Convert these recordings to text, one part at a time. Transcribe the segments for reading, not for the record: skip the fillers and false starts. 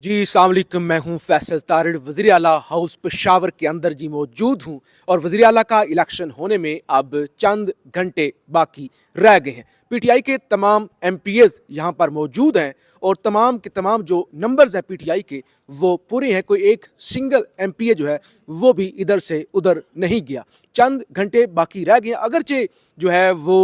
जी अस्सलाम वालेकुम, मैं हूं फैसल तारिड़। वज़ीर आला हाउस पेशावर के अंदर जी मौजूद हूं और वज़ीर आला का इलेक्शन होने में अब चंद घंटे बाकी रह गए हैं। पीटीआई के तमाम एमपीएस यहां पर मौजूद हैं और तमाम के तमाम जो नंबर्स हैं पीटीआई के वो पूरे हैं। कोई एक सिंगल एमपीए जो है वो भी इधर से उधर नहीं गया। चंद घंटे बाकी रह गए। अगरचे जो है वो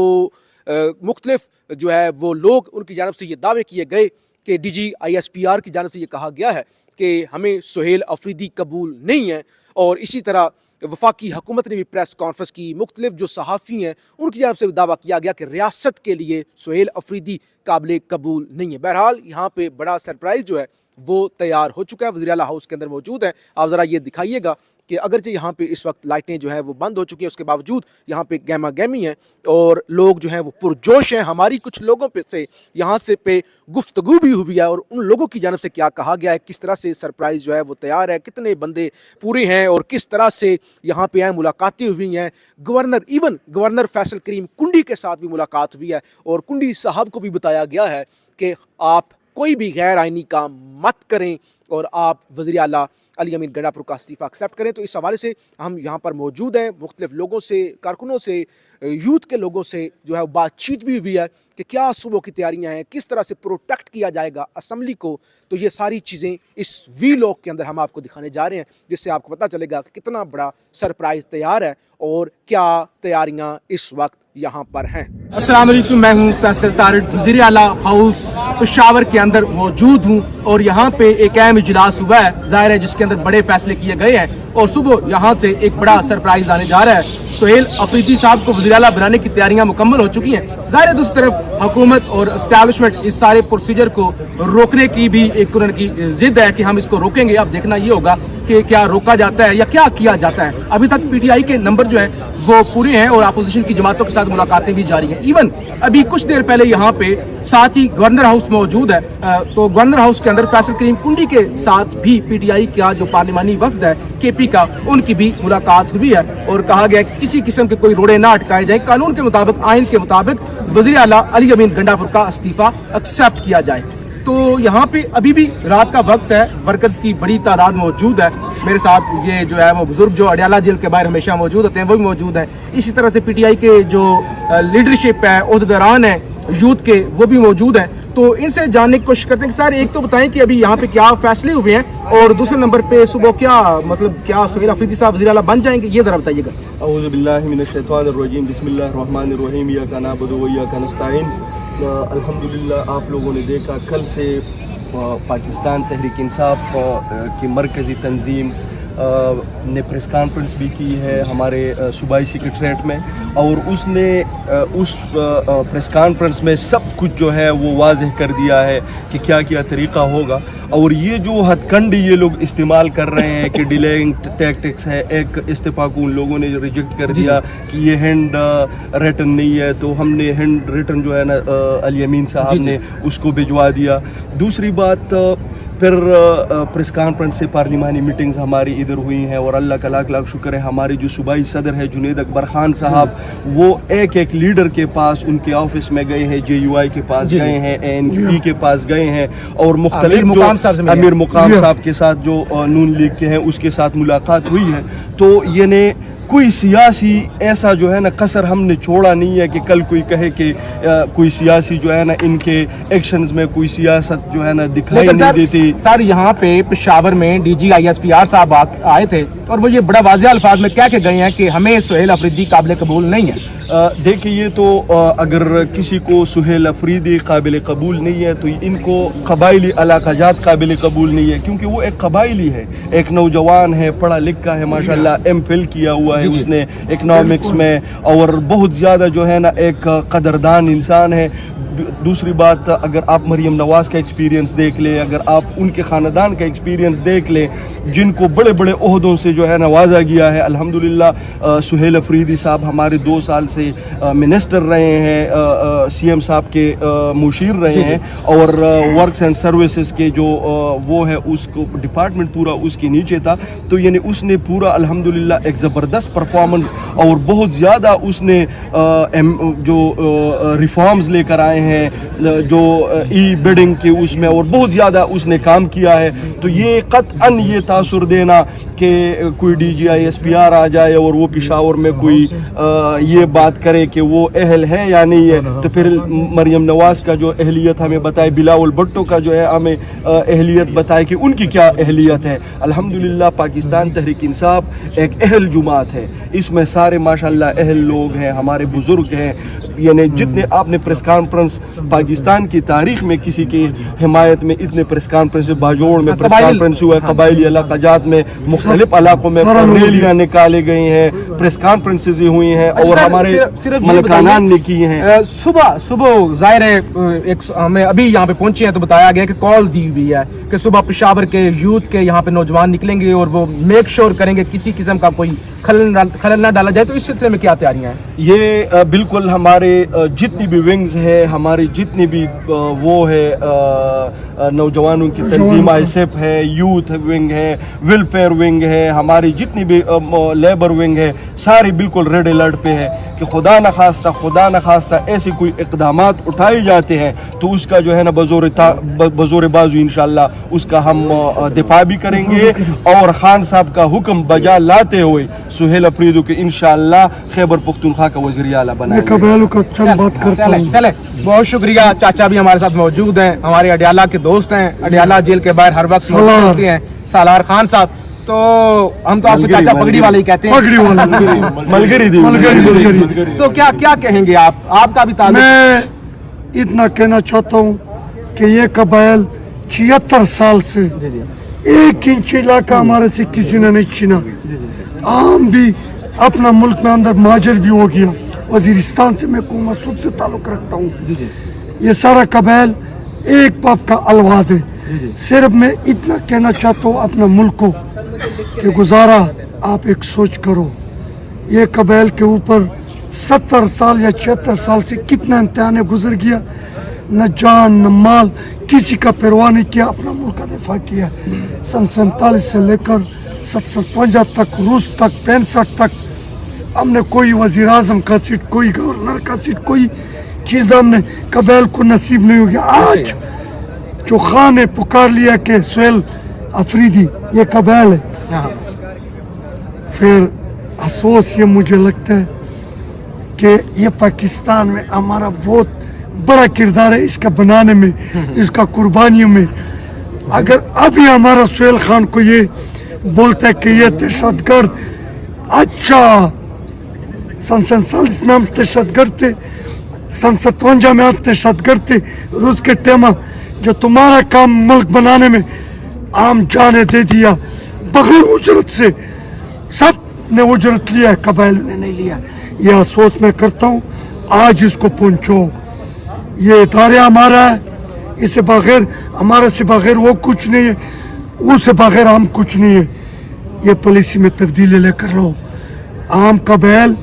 मुख्तलिफ जो है वो लोग उनकी जानब से ये दावे किए गए कि डीजी आईएसपीआर की जानब से ये कहा गया है कि हमें सुहेल अफरीदी कबूल नहीं है। और इसी तरह वफाकी हुकूमत ने भी प्रेस कॉन्फ्रेंस की। मुख्तलिफ जो सहाफ़ी हैं उनकी जानब से भी दावा किया गया कि रियासत के लिए सुहेल अफरीदी काबिल कबूल नहीं है। बहरहाल यहाँ पे बड़ा सरप्राइज़ जो है वो तैयार हो चुका है। वज़ीर आला हाउस के अंदर मौजूद है। आप ज़रा ये दिखाइएगा कि अगरचे यहाँ पे इस वक्त लाइटें जो है वो बंद हो चुकी हैं, उसके बावजूद यहाँ पे गहमा गहमी है और लोग जो हैं वो पुरजोश हैं। हमारी कुछ लोगों पे से यहाँ से पे गुफ्तगू भी हुई है और उन लोगों की जानब से क्या कहा गया है, किस तरह से सरप्राइज़ जो है वो तैयार है, कितने बंदे पूरे हैं और किस तरह से यहाँ पे आए, मुलाकातें हुई हैं। गवर्नर फैसल करीम कुंडी के साथ भी मुलाकात हुई है और कुंडी साहब को भी बताया गया है कि आप कोई भी गैर आइनी काम मत करें और आप वज़ीर आला अली अमीन गंडापुर का इस्तीफ़ा एक्सेप्ट करें। तो इस हवाले से हम यहाँ पर मौजूद हैं। मुख्तलिफ लोगों से, कारकुनों से, यूथ के लोगों से जो है बातचीत भी हुई है कि क्या सुबह की तैयारियां हैं, किस तरह से प्रोटेक्ट किया जाएगा असम्बली को। तो ये सारी चीज़ें इस वीलॉग के अंदर हम आपको दिखाने जा रहे हैं, जिससे आपको पता चलेगा कि कितना बड़ा सरप्राइज़ तैयार है और क्या तैयारियां इस वक्त यहाँ पर हैं। अस्सलाम वालेकुम, मैं हूँ फैसल तारिड़। वज़ीर आला हाउस पेशावर के अंदर मौजूद हूँ और यहाँ पे एक अहम इजलास हुआ है, ज़ाहिर है, जिसके अंदर बड़े फैसले किए गए हैं और सुबह यहाँ से एक बड़ा सरप्राइज आने जा रहा है। सुहेल अफरीदी साहब को वज़ीर आला बनाने की तैयारियां मुकम्मल हो चुकी हैं। ज़ाहिर है दूसरी तरफ हुकूमत और एस्टैब्लिशमेंट इस सारे प्रोसीजर को रोकने की भी एक उनकी जिद है कि हम इसको रोकेंगे। अब देखना ये होगा कि क्या रोका जाता है या क्या किया जाता है। अभी तक पीटीआई के नंबर जो है वो पूरे हैं और अपोजिशन की जमातों के साथ मुलाकातें भी जारी हैं। इवन अभी कुछ देर पहले यहाँ पे साथ ही गवर्नर हाउस मौजूद है, तो गवर्नर हाउस के अंदर फैसल करीम कुंडी के साथ भी पीटीआई का जो पार्लिमानी वफ्द है केपी का, उनकी भी मुलाकात हुई है और कहा गया कि किसी किस्म के कोई रोड़े ना अटकाए जाए, कानून के मुताबिक, आइन के मुताबिक वज़ीर आला अली अमीन गंडापुर का इस्तीफा एक्सेप्ट किया जाए। तो यहाँ पे अभी भी रात का वक्त है, वर्कर्स की बड़ी तादाद मौजूद है। मेरे साथ ये जो है वो बुजुर्ग जो अडियाला जेल के बाहर हमेशा मौजूद होते हैं वो भी मौजूद हैं। इसी तरह से पीटीआई के जो लीडरशिप है, ओहदेदारान है यूथ के, वो भी मौजूद हैं। तो इनसे जानने की कोशिश करते हैं कि सर एक तो बताएं कि अभी यहाँ पे क्या फैसले हुए हैं और दूसरे नंबर पे सुबह क्या क्या सुहेल अफरीदी साहब वज़ीर आला बन जाएंगे, ये ज़रा बताइएगा। औज़ु बिल्लाहि मिनश शैतानिर रजीम, बिस्मिल्लाहिर रहमानिर रहीम, इय्याका नअबुदु व इय्याका नस्तईन। अल्हम्दुलिल्लाह आप लोगों ने देखा कल से पाकिस्तान तहरीक इंसाफ की मरकज़ी तंजीम ने प्रेस कॉन्फ्रेंस भी की है हमारे सूबाई सेक्रेटरीट में और उसने उस प्रेस कॉन्फ्रेंस में सब कुछ जो है वो वाज़ेह कर दिया है कि क्या क्या तरीक़ा होगा। और ये जो हथकंडी ये लोग इस्तेमाल कर रहे हैं कि डिलेइंग टैक्टिक्स है, एक इस्तीफ़ा को उन लोगों ने रिजेक्ट कर दिया कि ये हैंड रिटन नहीं है, तो हमने हैंड रिटन जो है ना अली अमीन साहब ने उसको भिजवा दिया। दूसरी बात, फिर प्रेस कॉन्फ्रेंस से पार्लिमानी मीटिंग्स हमारी इधर हुई हैं और अल्लाह का लाख लाख शुक्र है हमारे जो सूबाई सदर है जुनेद अकबर खान साहब, वो एक एक लीडर के पास, उनके ऑफिस में गए हैं, JUI के पास गए हैं, ANP के पास गए हैं और मुख्तलिफ अमीर मुकाम साहब के साथ जो नून लीग के हैं उसके साथ मुलाकात हुई है। तो ये ने कोई सियासी ऐसा जो है ना कसर हमने छोड़ा नहीं है कि कल कोई कहे कि कोई सियासी जो है ना इनके एक्शंस में कोई सियासत जो है ना दिखाई नहीं देती। सर यहाँ पे पेशावर में DG ISPR साहब आए थे और वो ये बड़ा वाज़ेह अल्फाज में क्या कह गए हैं कि हमें सुहेल अफरीदी काबिल कबूल नहीं है। देखिए ये तो अगर किसी को सुहेल अफरीदी काबिल कबूल नहीं है तो इनको कबाइली अलाक़ाजात काबिल कबूल नहीं है, क्योंकि वो एक कबाइली है, एक नौजवान है, पढ़ा लिखा है, माशाल्लाह MPhil किया हुआ है उसने इकनॉमिक्स में और बहुत ज़्यादा जो है ना एक कदरदान इंसान है। दूसरी बात, अगर आप मरीम नवाज़ का एक्सपीरियंस देख ले, अगर आप उनके ख़ानदान का एक्सपीरियंस देख ले, जिनको बड़े बड़े ओहदों से जो है नवाजा गया है, अल्हम्दुलिल्लाह सुहेल अफरीदी साहब हमारे 2 साल से मिनिस्टर रहे हैं, CM साहब के मुशीर रहे हैं और वर्क्स एंड सर्विसेज के जो वो है उसको डिपार्टमेंट पूरा उसके नीचे था। तो यानी उसने पूरा अल्हम्दुलिल्लाह एक ज़बरदस्त परफॉर्मेंस और बहुत ज़्यादा उसने जो रिफॉर्म्स लेकर आए ہیں جو ای بیڈنگ کے اس میں, اور بہت زیادہ اس نے کام کیا ہے. تو یہ قطعاً یہ تاثر دینا کہ کوئی D G I S P R آ جائے اور وہ پشاور میں کوئی یہ بات کرے کہ وہ اہل ہے یا نہیں ہے, تو پھر مریم نواز کا جو اہلیت ہمیں بتائے, بلاول بھٹو کا جو ہے ہمیں اہلیت بتائے کہ ان کی کیا اہلیت ہے. الحمدللہ پاکستان تحریک انصاف ایک اہل جماعت ہے, اس میں سارے ماشاءاللہ اہل لوگ ہیں, ہمارے بزرگ ہیں. یعنی جتنے آپ نے پریس کانفرنس پاکستان کی تاریخ میں کسی کی حمایت میں اتنے پریس کانفرنس, باجوڑ میں پریس کانفرنس ہوا ہے, قبائلی علاقہ جات میں مختلف علاقوں میں ریلیاں نکالے گئے ہیں, پریس کانفرنسز ہوئی ہیں, اور ہمارے ملکانان نے کی ہیں. صبح ظاہر ہے ہمیں ابھی یہاں پہ پہنچے ہیں تو بتایا گیا کہ کال دی ہوئی ہے کہ صبح پشاور کے یوتھ کے یہاں پہ نوجوان نکلیں گے اور وہ میک شور کریں گے کسی قسم کا کوئی خلل نہ ڈالا جائے. تو اس سلسلے میں کیا تیاریاں ہیں؟ یہ بالکل ہمارے جتنی بھی ونگز ہے, ہماری جتنی بھی وہ ہے نوجوانوں کی تنظیم آئیسیپ ہے, یوتھ ونگ ہے, ویلفیئر ونگ ہے, ہماری جتنی بھی لیبر ونگ ہے, ساری بالکل ریڈ الرٹ پہ ہے کہ خدا نخواستہ ایسے کوئی اقدامات اٹھائے جاتے ہیں تو اس کا جو ہے نا بزور بازو انشاءاللہ اس کا ہم دفاع بھی کریں گے. اور خان صاحب کا حکم بجا لاتے ہوئے سہیل افریدی کو انشاءاللہ خیبر پختونخوا کا وزیر اعلیٰ بنائیں گے. چلے بہت شکریہ. چاچا بھی ہمارے ساتھ موجود ہیں, ہمارے اڈیالہ کے دوست ہیں, اڈیالہ جیل کے باہر ہر وقت موجود ہوتے ہیں, سالار خان صاحب. تو ہم تو آپ کو چاچا پگڑی والے ہی کہتے ہیں, ملگری. تو کیا کہیں گے آپ کا بھی تعلق؟ میں اتنا کہنا چاہتا ہوں کہ یہ قبائل 76 سال سے ایک انچ علاقہ ہمارے سے کسی نے نہیں چھینا. عام بھی اپنا ملک میں اندر مہاجر بھی ہو گیا. وزیرستان سے میں مسعود سے تعلق رکھتا ہوں. یہ سارا قبائل ایک باپ کا اولاد ہے. صرف میں اتنا کہنا چاہتا ہوں اپنا ملک کو کہ گزارا آپ ایک سوچ کرو, یہ قبائل کے اوپر 70 سال یا 76 سال سے کتنا امتحان گزر گیا, نہ جان نہ مال کسی کا پرواہ نہیں کیا, اپنا ملک کا دفاع کیا. سن 47 سے لے کر 755 تک, روس تک, 65 تک ہم نے کوئی وزیر اعظم کا سیٹ, کوئی گورنر کا سیٹ, کوئی چیز ہم نے قبائل کو نصیب نہیں ہو گیا. آج جو خان نے پکار لیا کہ سہیل افریدی یہ قبائل ہے, پھر افسوس یہ مجھے لگتا ہے کہ یہ پاکستان میں ہمارا بہت بڑا کردار ہے اس کا بنانے میں, اس کا قربانیوں میں. اگر ابھی ہمارا سہیل خان کو یہ بولتا ہے کہ یہ دہشت گرد, اچھا سن 47 میں ہم دہشت گرد تھے, سن 57 میں ہم دہشت گرد تھے. روز کے ٹائم جو تمہارا کام ملک بنانے میں عام جانے دے دیا بغیر اجرت سے, سب نے اجرت لیا, قبائل نے نہیں لیا. یہ افسوس میں کرتا ہوں. آج اس کو پہنچو, یہ ادارے ہمارا ہے, اس سے بغیر ہمارے سے بغیر وہ کچھ نہیں ہے, اس سے بغیر ہم کچھ نہیں ہے. یہ پالیسی میں تبدیلی لے کر لو. عام قبائل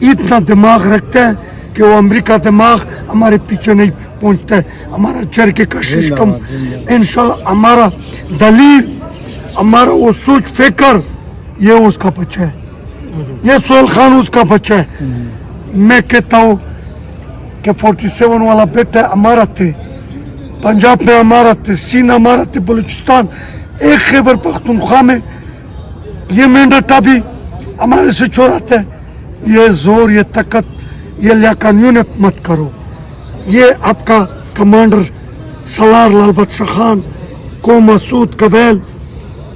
اتنا دماغ رکھتا ہے کہ وہ امریکہ دماغ ہمارے پیچھے نہیں پہنچتا ہے. ہمارا جرگے کا سسٹم انشاءاللہ, ہمارا دلیل, ہمارا وہ سوچ فکر یہ اس کا بچہ ہے, یہ سہیل خان اس کا بچہ ہے. میں کہتا ہوں کہ 47 والا بیٹا ہمارا تھے, پنجاب میں ہمارا تھے, سندھ ہمارا تھے, بلوچستان, ایک خیبر پختونخوا میں یہ مینڈیٹ بھی ہمارے سے چوراتا ہے. یہ زور, یہ طاقت, یہ لیاقانیت مت کرو. یہ آپ کا کمانڈر سالار لال بادشاہ خان کو مسعود قبائل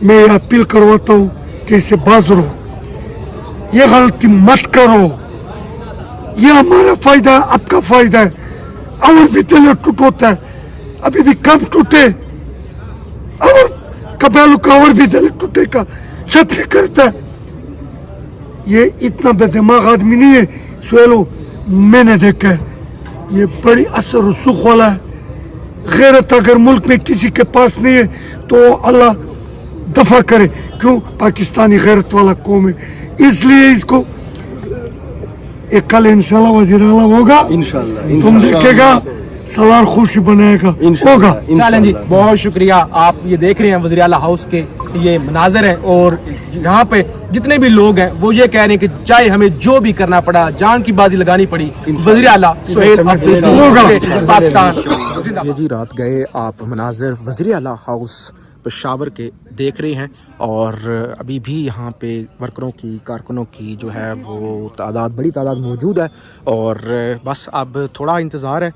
میں یہ اپیل کرواتا ہوں کہ اسے باز رہو, یہ غلطی مت کرو. یہ ہمارا فائدہ ہے, آپ کا فائدہ ہے. اور بھی دل ٹوٹ ہوتا ہے, ابھی بھی کم ٹوٹے, اور قبائلوں کا اور بھی دل ٹوٹے کا شکل کرتا ہے. یہ اتنا بے دماغ آدمی نہیں ہے سہیلو, میں نے دیکھا ہے. یہ بڑی اثر رسوخ والا ہے. غیرت اگر ملک میں کسی کے پاس نہیں ہے تو اللہ دفع کرے. کیوں؟ پاکستانی غیرت والا قوم ہے, اس لیے اس کو ایک کل انشاءاللہ وزیر اعلیٰ ہوگا, تم دیکھے گا सवार खुशी बनाएगा होगा। चलें जी, बहुत शुक्रिया। आप ये देख रहे हैं वज़ीर आला हाउस के ये मनाजर हैं और यहाँ पे जितने भी लोग हैं वो ये कह रहे हैं कि चाहे हमें जो भी करना पड़ा, जान की बाजी लगानी पड़ी, वज़ीर आला सुहेल अफरीदी पाकिस्तान। ये जी रात गए आप मनाजर वज़ीर आला हाउस पेशावर के देख रहे हैं और अभी भी यहाँ पे वर्करों की, कारकुनों की जो है वो तादाद, बड़ी तादाद मौजूद है और बस अब थोड़ा इंतज़ार है,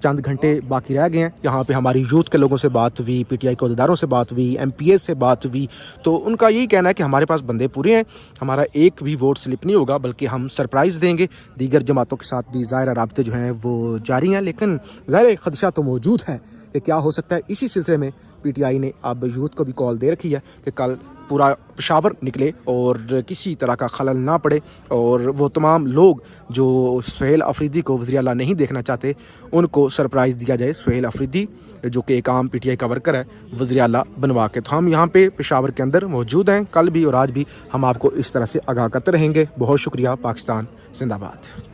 चंद घंटे बाकी रह गए हैं। यहाँ पे हमारी यूथ के लोगों से बात हुई, पीटीआई के अहदेदारों से बात हुई, एमपीए से बात हुई, तो उनका यही कहना है कि हमारे पास बंदे पूरे हैं, हमारा एक भी वोट स्लिप नहीं होगा, बल्कि हम सरप्राइज़ देंगे। दीगर जमातों के साथ भी ज़ाहिर राब्ते जो हैं वो जारी हैं, लेकिन ज़ाहिर खदशा तो मौजूद है कि क्या हो सकता है। इसी सिलसिले में पीटीआई ने अब यूथ को भी कॉल दे रखी है कि कल पूरा पेशावर निकले और किसी तरह का खलल ना पड़े और वो तमाम लोग जो सुहेल अफरीदी को वज़ीर आला नहीं देखना चाहते उनको सरप्राइज़ दिया जाए। सुहेल अफरीदी जो कि एक आम पीटीआई का वर्कर है, वज़ीर आला बनवा के। तो हम यहाँ पे पेशावर के अंदर मौजूद हैं, कल भी और आज भी हम आपको इस तरह से आगाह करते रहेंगे। बहुत शुक्रिया। पाकिस्तान जिंदाबाद।